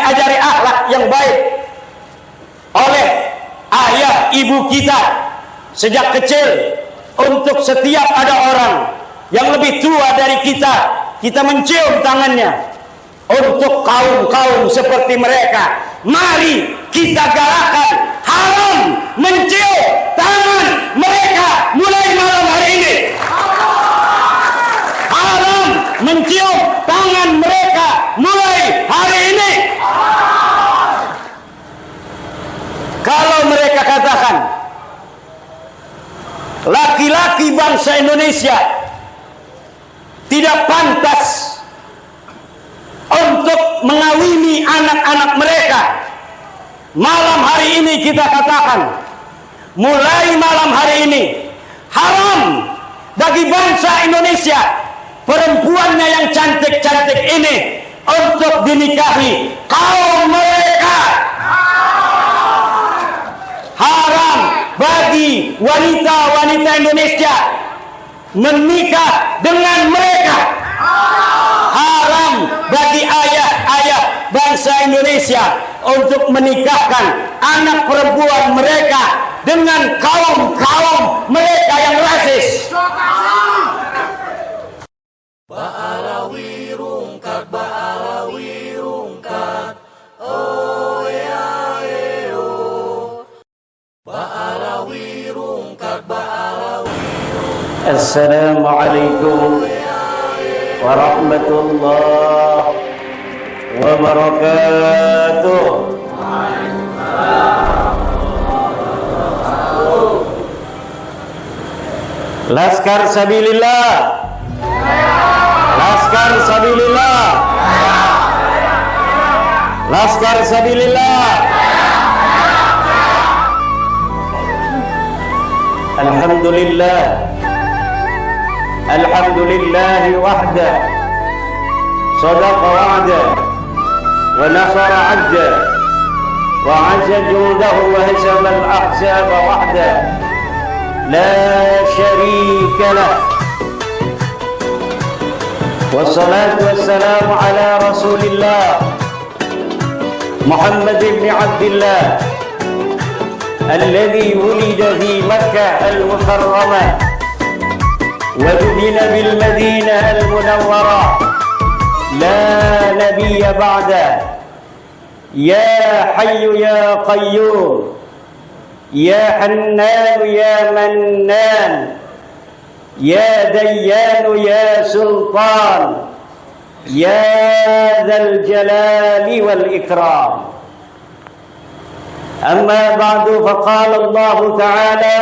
diajari akhlak yang baik oleh ayah ibu kita sejak kecil. Untuk setiap ada orang yang lebih tua dari kita, kita mencium tangannya. Untuk kaum-kaum seperti mereka, mari kita galakan haram mencium tangan mereka mulai malam hari ini. Haram mencium tangan mereka mulai hari ini. Kalau mereka katakan laki-laki bangsa Indonesia tidak pantas untuk mengawini anak-anak mereka, malam hari ini kita katakan, mulai malam hari ini haram bagi bangsa Indonesia perempuannya yang cantik-cantik ini untuk dinikahi kaum mereka. Haram bagi wanita-wanita Indonesia menikah dengan mereka. Haram bagi ayah-ayah bangsa Indonesia untuk menikahkan anak perempuan mereka dengan kaum-kaum mereka yang rasis. Ba'arawi rungkat, ba'arawi rungkat, oh ya eo. Ba'arawi rungkat, ba'arawi rungkat. Assalamualaikum warahmatullahi wabarakatuh. Laskar Sabilillah, Laskar Sabilillah, Laskar Sabilillah. Alhamdulillah, Alhamdulillah wahda, sadaqa wa'da, wa nasara 'abda, wa 'azza judahu wa hazama al-ahzaba wahda, la syarika lah. Wassalatu wassalamu ala Rasulillah Muhammad ibn Abdillah alladhi wulida fi Makkah al-Mukarramah wa dufina bil Madinah al-Munawwarah la nabiyya ba'da. Ya Hayyu ya Qayyum, ya Hannan ya Mannan, ya Dayyan ya Sultan, ya Dzal Jalali wal Ikram. Amma ba'du, faqala Allah Ta'ala,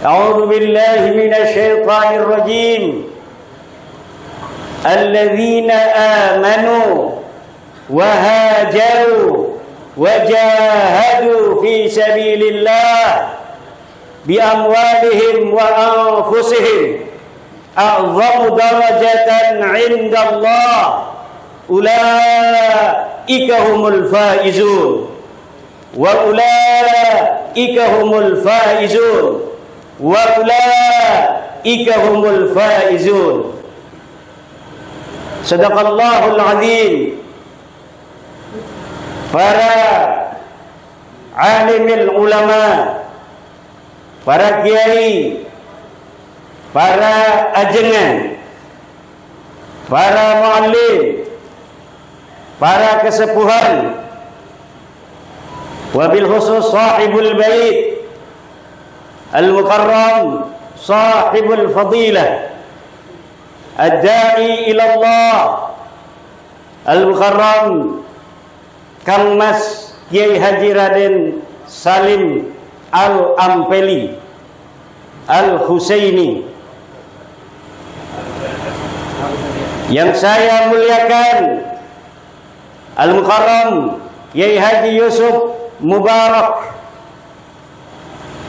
a'udzu billahi minasy syaithanir rajim, alladzina amanu wa hajaru wa jahadu fi sabilillah bi amwalihim wa anfusihim a'zamu darajatan 'inda Allah ulaika humul faizun wa ulaika humul faizun wa ulaika humul faizun. Sadaqallahul azim. Para alimil ulama, para kiai, para ajengan, para muallim, para kesepuhan, wabil khusus sahibul bait al-mukarram, sahibul fadilah, ad-da'i ila Allah, al-mukarram Kang Mas Kiai Haji Raden Salim Al-Ampeli Al-Husaini, yang saya muliakan Al-Mukarram Kiai Haji Yusuf Mubarak,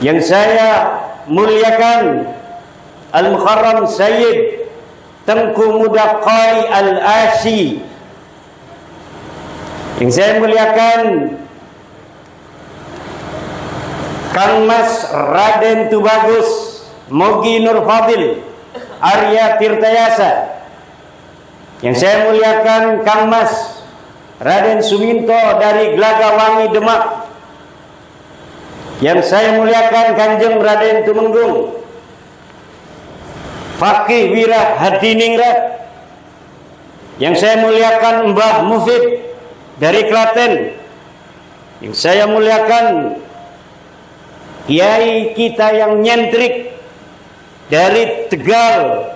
yang saya muliakan Al-Mukarram Sayyid Tengku Muda Qari Al-Asi, yang saya muliakan Kang Mas Raden Tubagus Mogi Nur Fadil Arya Tirtayasa, yang saya muliakan Kang Mas Raden Suminto dari Glagawangi Demak. Yang saya muliakan Kanjeng Raden Tumenggung, Fakih Wira Hadiningrat. Yang saya muliakan Mbah Mufid dari Klaten. Yang saya muliakan Kiai kita yang nyentrik dari Tegal,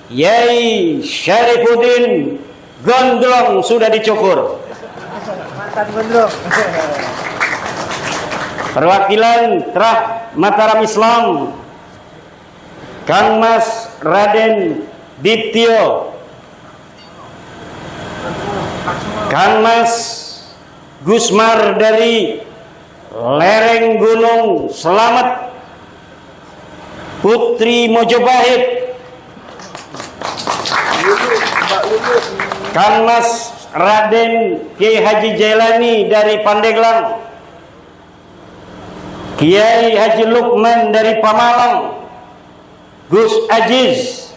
Kiai Syarifuddin Gondrong sudah dicukur. Perwakilan Trah Mataram Islam, Kang Mas Raden Diptio, Kang Mas Gusmar dari lereng Gunung Selamet, Putri Mojopahit, Kang Mas Raden Kiai Haji Jailani dari Pandeglang, Kiai Haji Lukman dari Pamalang, Gus Aziz,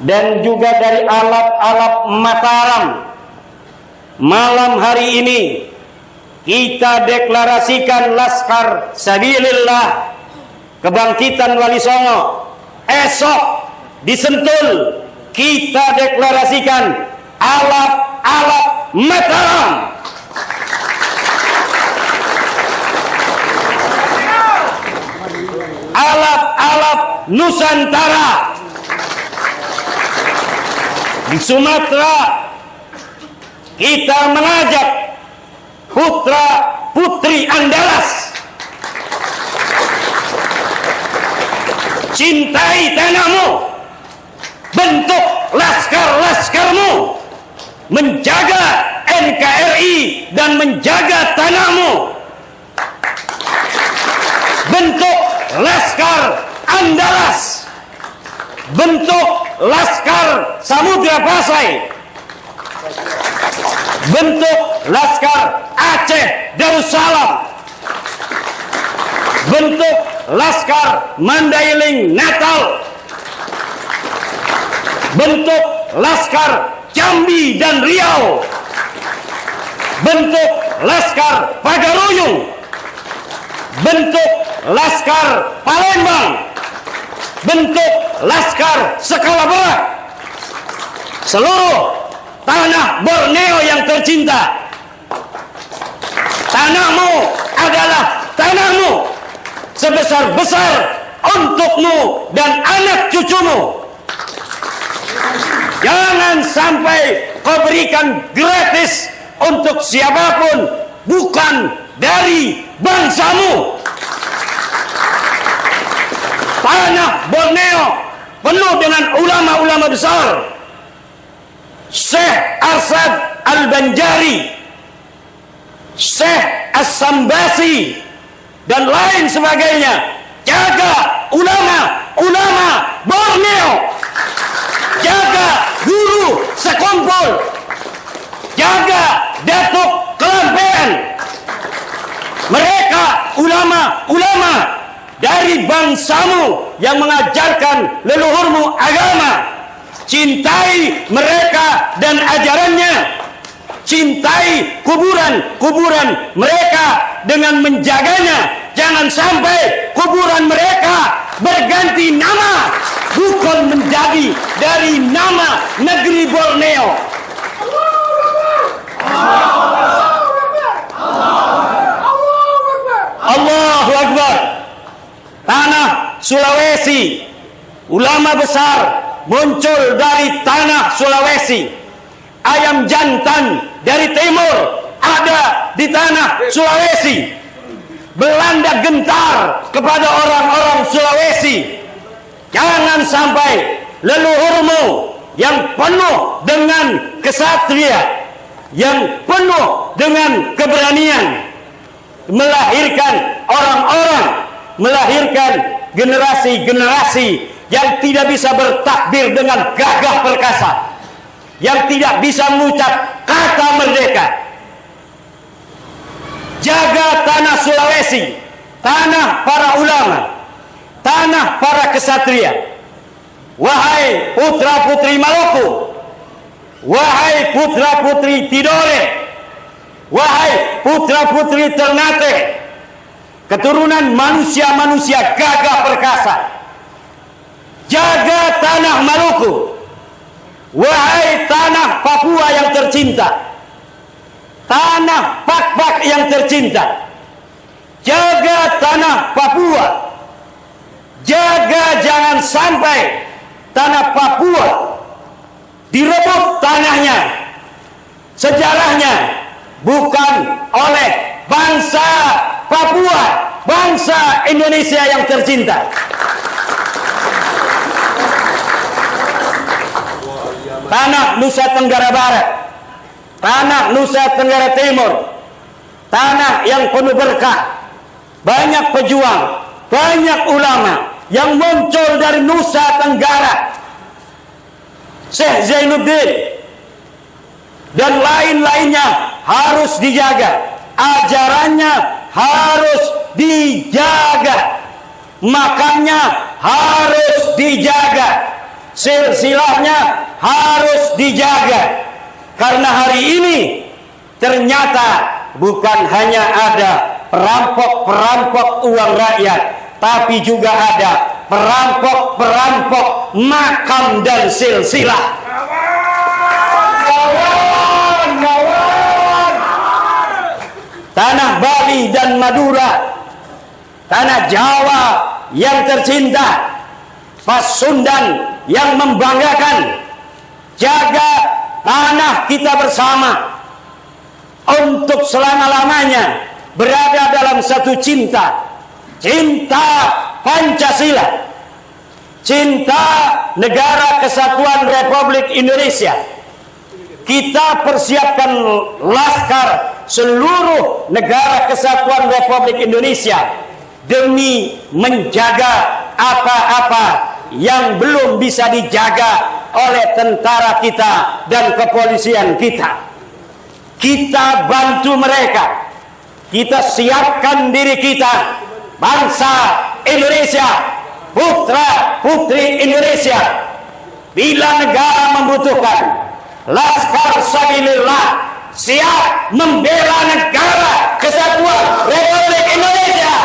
dan juga dari Alap-Alap Mataram. Malam hari ini kita deklarasikan Laskar Sabilillah Kebangkitan Wali Songo. Esok di Sentul kita deklarasikan Alap-Alap Mataram. Alap-alap Nusantara. Di Sumatera kita mengajak putra putri Andalas, cintai tanahmu, bentuk laskar-laskarmu, menjaga NKRI dan menjaga tanahmu, bentuk Laskar Andalas, bentuk Laskar Samudra Pasai, bentuk Laskar Aceh Darussalam, bentuk Laskar Mandailing Natal, bentuk Laskar Jambi dan Riau, bentuk Laskar Pagaruyung, bentuk Laskar Palembang, bentuk Laskar Skala Barat, seluruh tanah Borneo yang tercinta. Tanahmu adalah tanahmu, sebesar-besar untukmu dan anak cucumu. Jangan sampai kau berikan gratis untuk siapapun bukan dari bangsamu. Tanah Borneo penuh dengan ulama-ulama besar. Syekh Arsad Al-Banjari, Syekh As-Sambasi, dan lain sebagainya. Jaga ulama-ulama Borneo. Jaga guru sekumpul. Jaga Datuk Kelampean. Mereka ulama-ulama dari bangsamu yang mengajarkan leluhurmu agama. Cintai mereka dan ajarannya. Cintai kuburan-kuburan mereka dengan menjaganya. Jangan sampai kuburan mereka berganti nama, bukan menjadi dari nama negeri Borneo. Allahu Akbar. Tanah Sulawesi, ulama besar muncul dari tanah Sulawesi. Ayam jantan dari timur ada di tanah Sulawesi. Belanda gentar kepada orang-orang Sulawesi. Jangan sampai leluhurmu yang penuh dengan kesatria, yang penuh dengan keberanian, melahirkan orang-orang, melahirkan generasi-generasi yang tidak bisa bertakbir dengan gagah perkasa, yang tidak bisa mengucap kata merdeka. Jaga tanah Sulawesi, tanah para ulama, tanah para kesatria. Wahai putra-putri Maluku, wahai putra-putri Tidore, wahai putra-putri Ternate, keturunan manusia-manusia gagah perkasa, jaga tanah Maluku. Wahai tanah Papua yang tercinta, tanah Pak-Pak yang tercinta, jaga tanah Papua. Jaga jangan sampai tanah Papua direbut tanahnya, sejarahnya bukan oleh bangsa Papua, bangsa Indonesia yang tercinta. Tanah Nusa Tenggara Barat, tanah Nusa Tenggara Timur, tanah yang penuh berkah, banyak pejuang, banyak ulama yang muncul dari Nusa Tenggara, Syekh Zainuddin dan lain-lainnya harus dijaga, ajarannya harus dijaga, makamnya harus dijaga, silsilahnya harus dijaga. Karena hari ini ternyata bukan hanya ada perampok-perampok uang rakyat, tapi juga ada perampok-perampok makam dan silsilah. Tanah Bali dan Madura, tanah Jawa yang tercinta, Pasundan yang membanggakan, jaga tanah kita bersama untuk selama-lamanya berada dalam satu cinta, cinta Pancasila, cinta Negara Kesatuan Republik Indonesia. Kita persiapkan laskar seluruh Negara Kesatuan Republik Indonesia demi menjaga apa-apa yang belum bisa dijaga oleh tentara kita dan kepolisian kita. Kita bantu mereka, kita siapkan diri kita, bangsa Indonesia, putra putri Indonesia. Bila negara membutuhkan, Laskar Sabilillah siap membela Negara Kesatuan Republik Indonesia.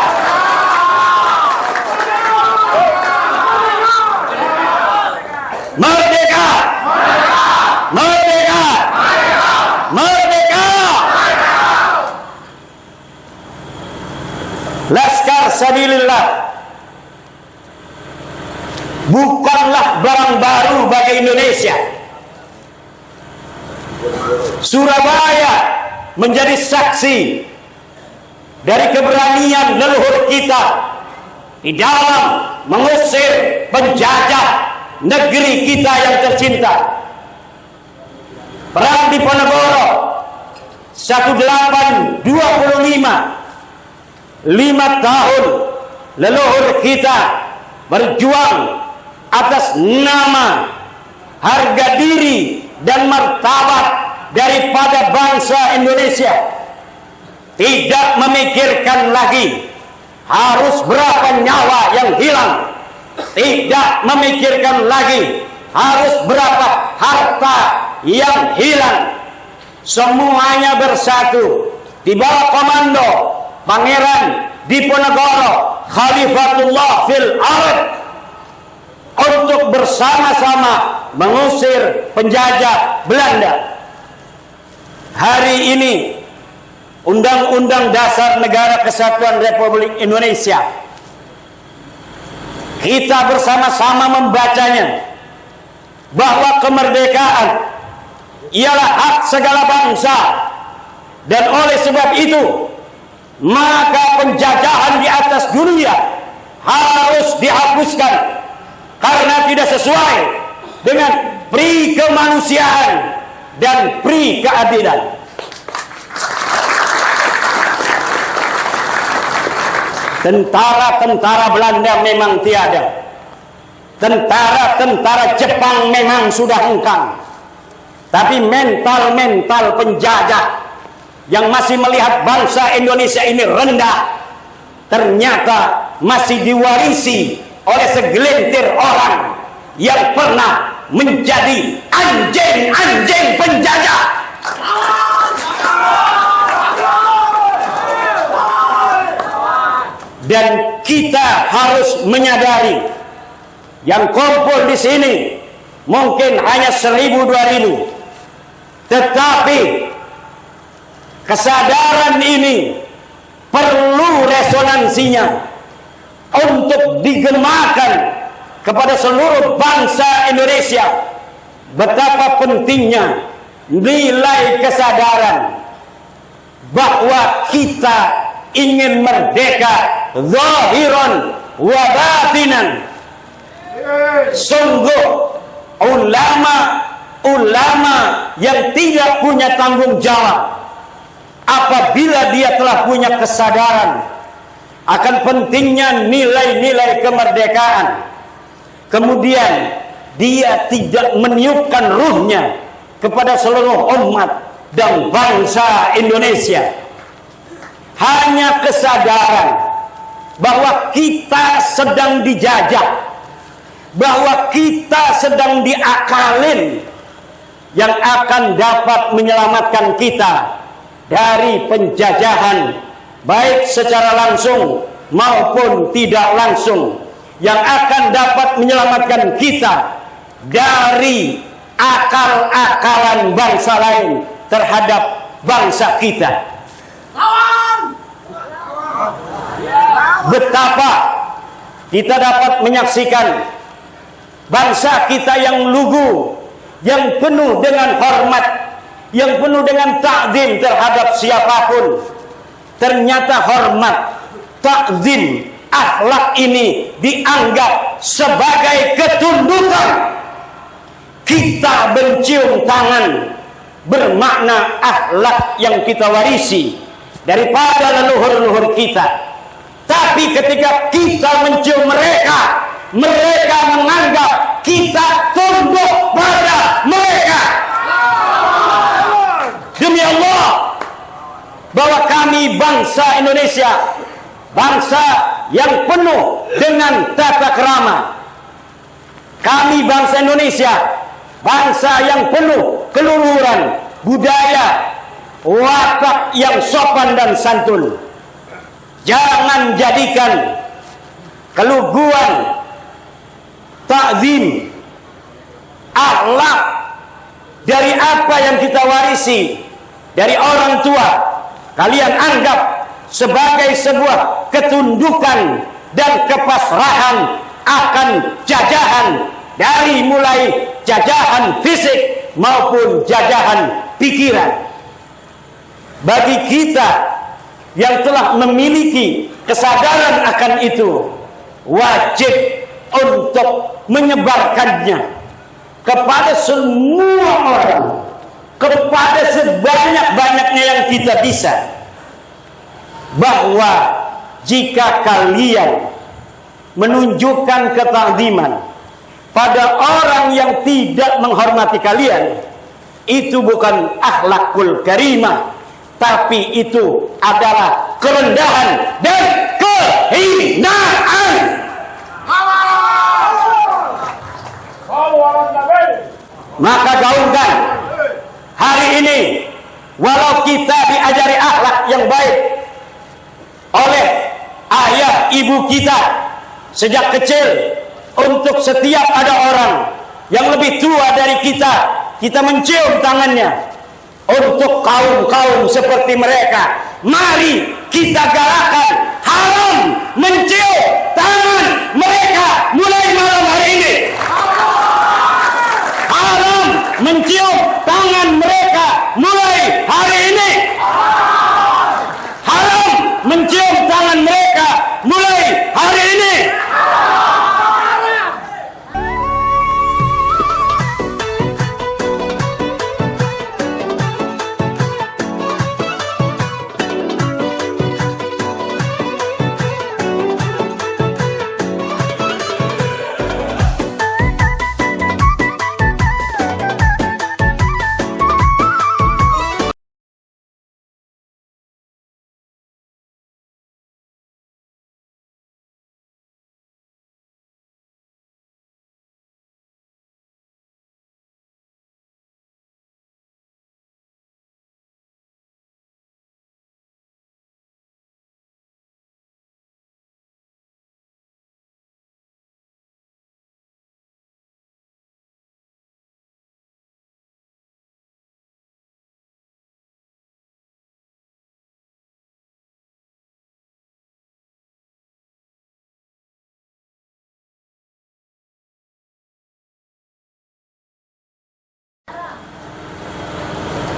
Merdeka! Merdeka! Merdeka! Laskar Sabilillah bukanlah barang baru bagi Indonesia. Surabaya menjadi saksi dari keberanian leluhur kita di dalam mengusir penjajah negeri kita yang tercinta. Perang Diponegoro 1825, 5 tahun leluhur kita berjuang atas nama, harga diri dan martabat daripada bangsa Indonesia. Tidak memikirkan lagi harus berapa nyawa yang hilang, tidak memikirkan lagi harus berapa harta yang hilang. Semuanya bersatu di bawah komando Pangeran Diponegoro Khalifatullah fil Ard untuk bersama-sama mengusir penjajah Belanda. Hari ini Undang-Undang Dasar Negara Kesatuan Republik Indonesia, kita bersama-sama membacanya, bahwa kemerdekaan ialah hak segala bangsa, dan oleh sebab itu maka penjajahan di atas dunia harus dihapuskan karena tidak sesuai dengan pri kemanusiaan dan pri keadilan. Tentara-tentara Belanda memang tiada, tentara-tentara Jepang memang sudah hengkang, tapi mental-mental penjajah yang masih melihat bangsa Indonesia ini rendah ternyata masih diwarisi oleh segelintir orang yang pernah menjadi anjing-anjing penjajah. Dan kita harus menyadari yang kumpul di sini mungkin hanya 1.000-2.000, tetapi kesadaran ini perlu resonansinya untuk digemakan kepada seluruh bangsa Indonesia. Betapa pentingnya nilai kesadaran bahwa kita ingin merdeka zahiran wa batinan. Sungguh ulama yang tidak punya tanggung jawab apabila dia telah punya kesadaran akan pentingnya nilai-nilai kemerdekaan, kemudian dia tidak meniupkan ruhnya kepada seluruh umat dan bangsa Indonesia. Hanya kesadaran bahwa kita sedang dijajah, bahwa kita sedang diakalin, yang akan dapat menyelamatkan kita dari penjajahan baik secara langsung maupun tidak langsung, yang akan dapat menyelamatkan kita dari akal-akalan bangsa lain terhadap bangsa kita. Betapa kita dapat menyaksikan bangsa kita yang lugu, yang penuh dengan hormat, yang penuh dengan takzim terhadap siapapun. Ternyata hormat, takzim, akhlak ini dianggap sebagai ketundukan. Kita mencium tangan bermakna akhlak yang kita warisi daripada leluhur-leluhur kita. Tapi ketika kita mencium mereka, mereka menganggap kita tunduk pada mereka. Demi Allah, bahwa kami bangsa Indonesia, bangsa yang penuh dengan tata krama. Kami bangsa Indonesia, bangsa yang penuh keluhuran, budaya, watak yang sopan dan santun. Jangan jadikan keluguan, takzim, akhlak dari apa yang kita warisi dari orang tua, kalian anggap sebagai sebuah ketundukan dan kepasrahan akan jajahan, dari mulai jajahan fisik maupun jajahan pikiran. Bagi kita yang telah memiliki kesadaran akan itu, wajib untuk menyebarkannya kepada semua orang, kepada sebanyak-banyaknya yang kita bisa, bahwa jika kalian menunjukkan ketakziman pada orang yang tidak menghormati kalian, itu bukan akhlakul karimah, tapi itu adalah kerendahan dan kehinaan. Maka gaungkan hari ini, walau kita diajari akhlak yang baik oleh ayah ibu kita sejak kecil, untuk setiap ada orang yang lebih tua dari kita, kita mencium tangannya. Untuk kaum-kaum seperti mereka, mari kita galakan haram mencium tangan mereka mulai malam hari ini. Haram mencium tangan mereka mulai hari ini. Haram mencium tangan mereka mulai hari ini.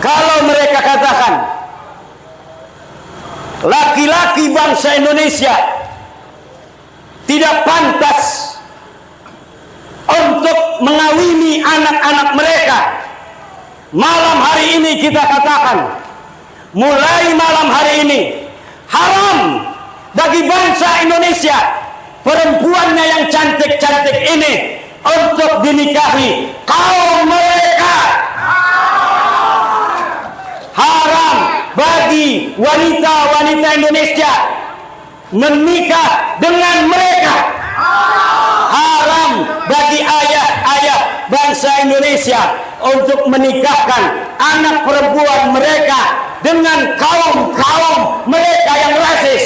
Kalau mereka katakan laki-laki bangsa Indonesia tidak pantas untuk mengawini anak-anak mereka, malam hari ini kita katakan, mulai malam hari ini haram bagi bangsa Indonesia perempuannya yang cantik-cantik ini untuk dinikahi kaum mereka. Haram bagi wanita-wanita Indonesia menikah dengan mereka. Haram bagi ayah-ayah bangsa Indonesia untuk menikahkan anak perempuan mereka dengan kaum-kaum mereka yang rasis.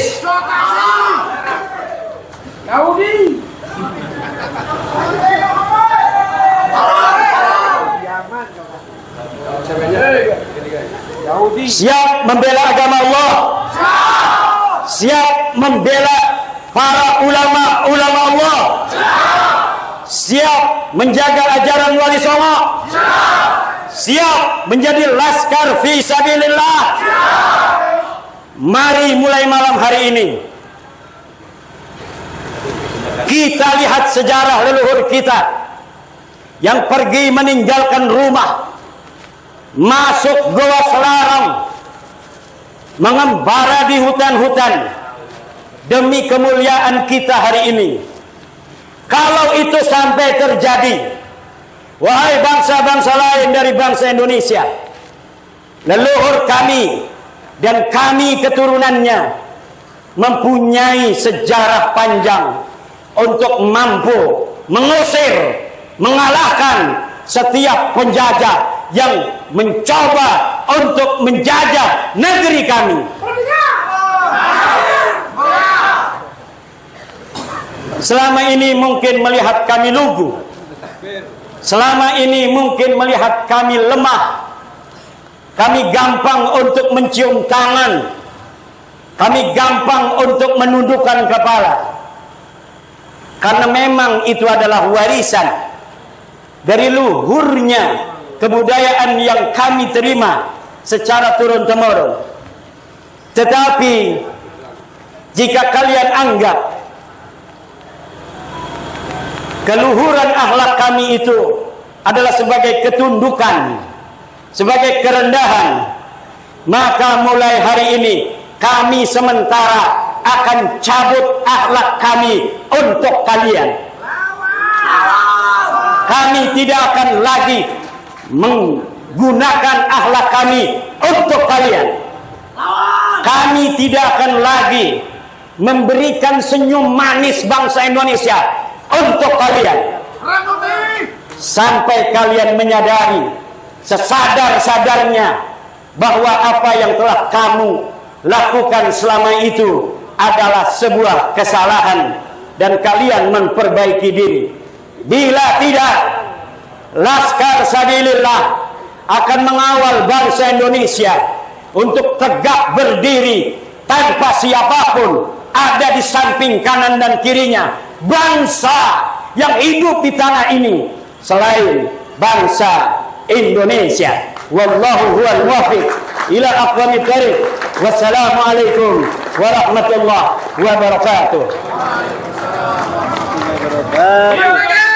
Yahudi. Siap membela agama Allah, siap membela para ulama-ulama Allah, siap menjaga ajaran Wali Songo, siap menjadi laskar fi sabilillah. Mari mulai malam hari ini kita lihat sejarah leluhur kita yang pergi meninggalkan rumah, masuk goa selarang, mengembara di hutan-hutan demi kemuliaan kita hari ini. Kalau itu sampai terjadi, wahai bangsa-bangsa lain dari bangsa Indonesia, leluhur kami dan kami keturunannya mempunyai sejarah panjang untuk mampu mengusir, mengalahkan setiap penjajah yang mencoba untuk menjajah negeri kami. Selama ini mungkin melihat kami lugu, selama ini mungkin melihat kami lemah, kami gampang untuk mencium tangan, kami gampang untuk menundukkan kepala, karena memang itu adalah warisan dari luhurnya kebudayaan yang kami terima secara turun-temurun. Tetapi jika kalian anggap keluhuran akhlak kami itu adalah sebagai ketundukan, sebagai kerendahan, maka mulai hari ini kami sementara akan cabut akhlak kami untuk kalian. Kami tidak akan lagi menggunakan akhlak kami untuk kalian. Kami tidak akan lagi memberikan senyum manis bangsa Indonesia untuk kalian. Sampai kalian menyadari sesadar-sadarnya bahwa apa yang telah kamu lakukan selama itu adalah sebuah kesalahan dan kalian memperbaiki diri. Bila tidak, Laskar Sabilillah akan mengawal bangsa Indonesia untuk tegak berdiri tanpa siapapun ada di samping kanan dan kirinya bangsa yang hidup di tanah ini selain bangsa Indonesia. Wallahu huwal muwaffiq ila aqwamit thariq. Wassalamualaikum warahmatullahi wabarakatuh.